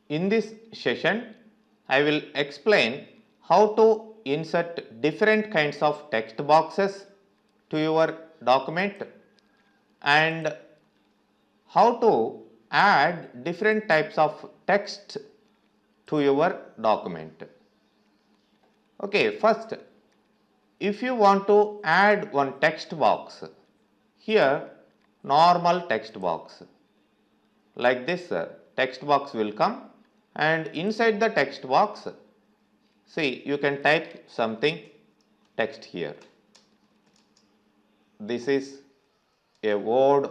In this session, I will explain how to insert different kinds of text boxes to your document and how to add different types of text to your document. Okay, first, if you want to add one text box, here normal text box, like this text box will come, and inside the text box, see, you can type something text here. This is a word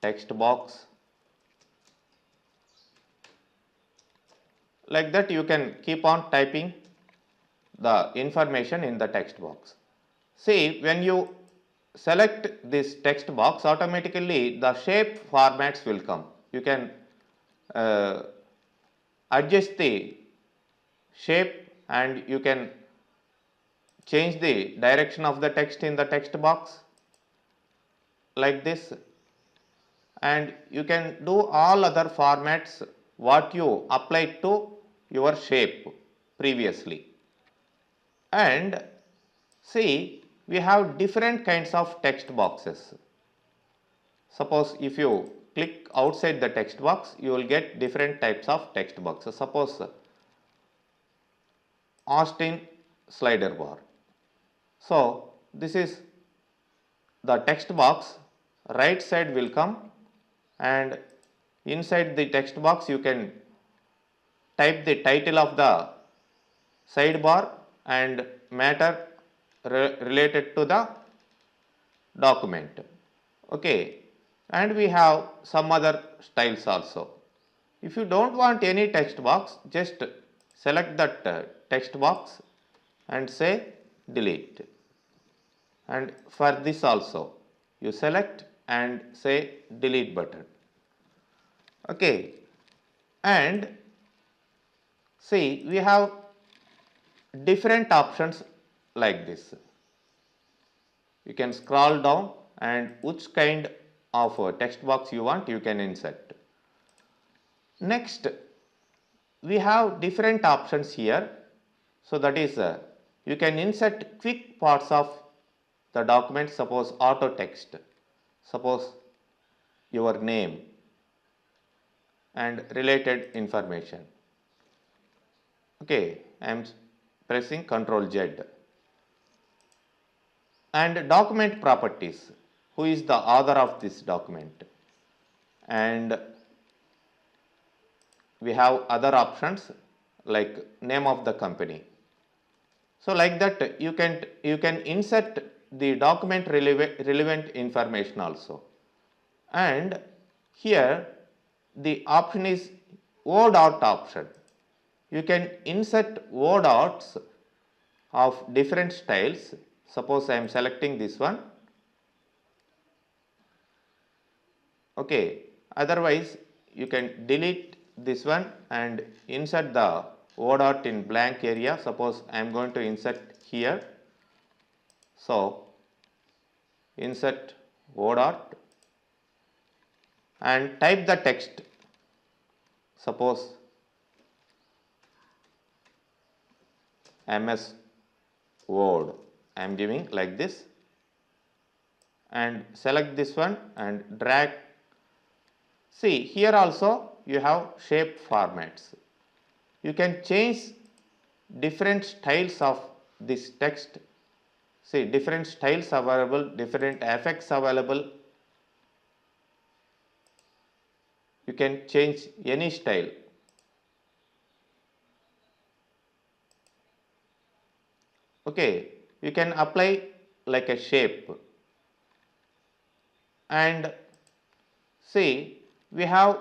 text box. Like that you can keep on typing the information in the text box. See, when you select this text box, automatically the shape formats will come. You can adjust the shape and you can change the direction of the text in the text box like this, and you can do all other formats what you applied to your shape previously. And see, we have different kinds of text boxes. Suppose if you click outside the text box, you will get different types of text boxes. Suppose Austin slider bar. So this is the text box, right side will come, and inside the text box you can type the title of the sidebar and matter related to the document. Okay, and we have some other styles also. If you don't want any text box, just select that text box and say delete. And for this also, you select and say delete button. Okay, and see, we have different options like this. You can scroll down and which kind of text box you want, you can insert. Next, we have different options here. So that is, you can insert quick parts of the document, suppose auto text, suppose your name and related information. Okay, I am pressing Ctrl Z. And document properties, who is the author of this document, and we have other options like name of the company. So like that you can insert the document relevant information also. And here the option is O dot option. You can insert O dots of different styles. Suppose I am selecting this one. Okay, otherwise you can delete this one and insert the O dot in blank area. Suppose I am going to insert here. So insert O dot and type the text. Suppose MS Word, I am giving like this, and select this one and drag. See, here also you have shape formats. You can change different styles of this text. See, different styles available, different effects available. You can change any style. Okay, you can apply like a shape. And see, we have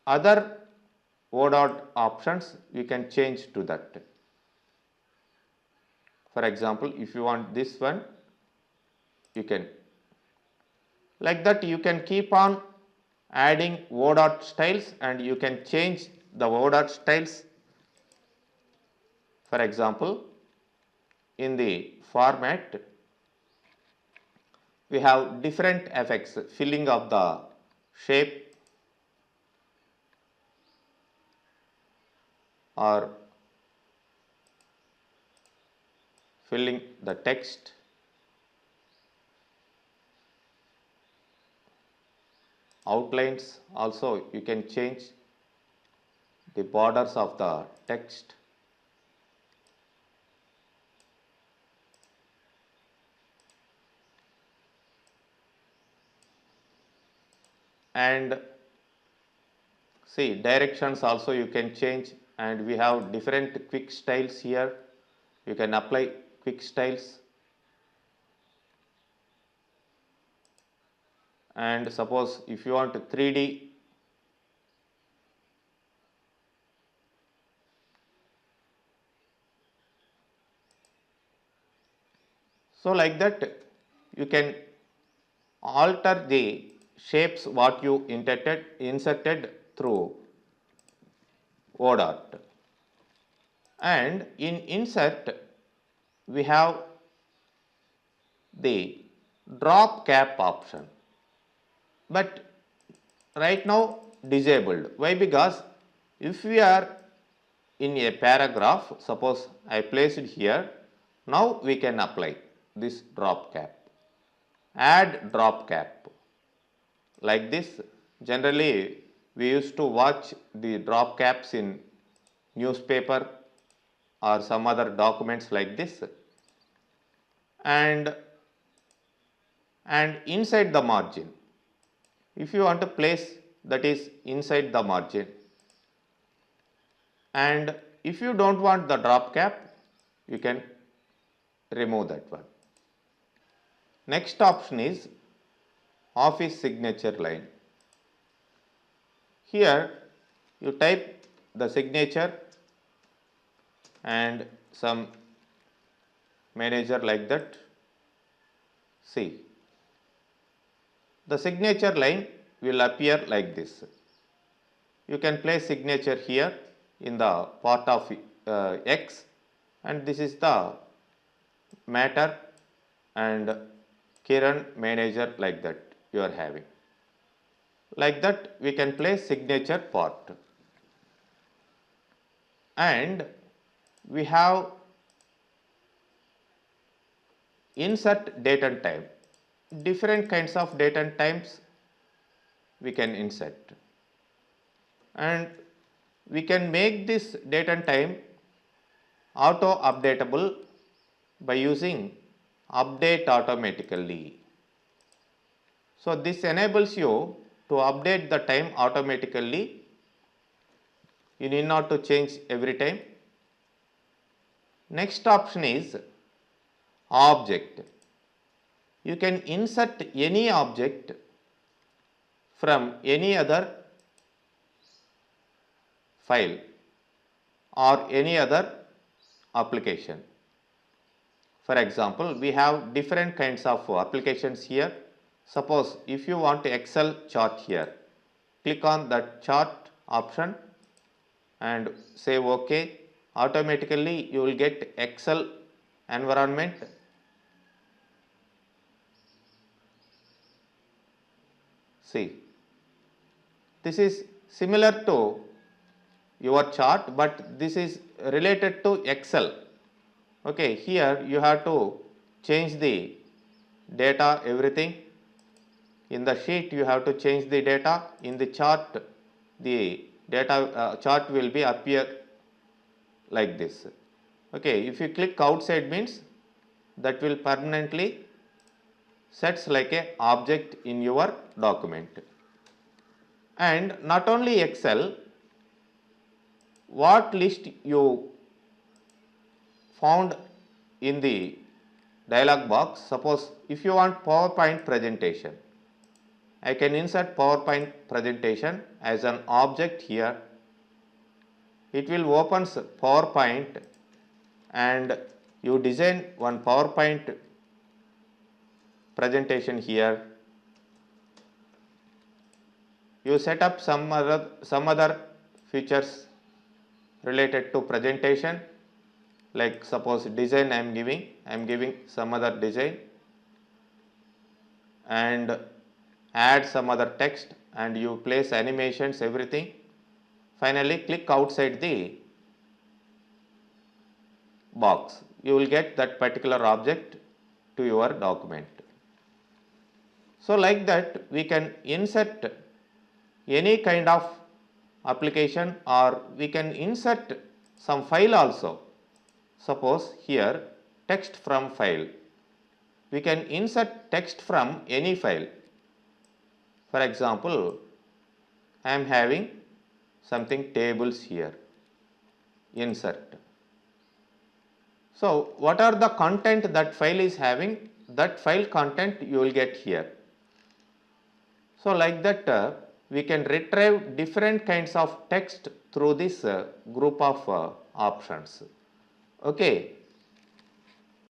other O dot options, you can change to that. For example, if you want this one, you can. Like that you can keep on adding O dot styles and you can change the O dot styles. For example, in the format, we have different effects, filling of the shape, or filling the text. Outlines also you can change the borders of the text. And see, directions also you can change, and we have different quick styles here. You can apply quick styles. And suppose if you want 3D, so like that you can alter the shapes what you inserted through ODOT. And in insert we have the drop cap option, but right now disabled. Why? Because if we are in a paragraph, suppose I placed here, now we can apply this drop cap. Add drop cap. Like this, generally we used to watch the drop caps in newspaper or some other documents like this. And inside the margin, if you want to place, that is inside the margin. And if you don't want the drop cap, you can remove that one. Next option is office signature line. Here you type the signature and some manager like that. See, the signature line will appear like this. You can place signature here in the part of X, and this is the matter and Kiran manager, like that you are having. Like that we can place signature part. And we have insert date and time. Different kinds of date and times we can insert. And we can make this date and time auto updatable by using update automatically. So this enables you to update the time automatically. You need not to change every time. Next option is object. You can insert any object from any other file or any other application. For example, we have different kinds of applications here. Suppose if you want Excel chart here, click on that chart option and say OK. Automatically you will get Excel environment. See, this is similar to your chart, but this is related to Excel. Okay, here you have to change the data, everything. In the sheet you have to change the data. In the chart, the data chart will be appear like this. Okay, if you click outside, means that will permanently sets like a object in your document. And not only Excel, what list you found in the dialog box. Suppose if you want PowerPoint presentation, I can insert PowerPoint presentation as an object here. It will open PowerPoint and you design one PowerPoint presentation here. You set up some other features related to presentation, like suppose design I am giving some other design, and add some other text, and you place animations, everything. Finally click outside the box. You will get that particular object to your document. So like that we can insert any kind of application, or we can insert some file also. Suppose here text from file. We can insert text from any file. For example, I am having something tables here. Insert. So what are the content that file is having? That file content you will get here. So like that we can retrieve different kinds of text through this group of options. Okay.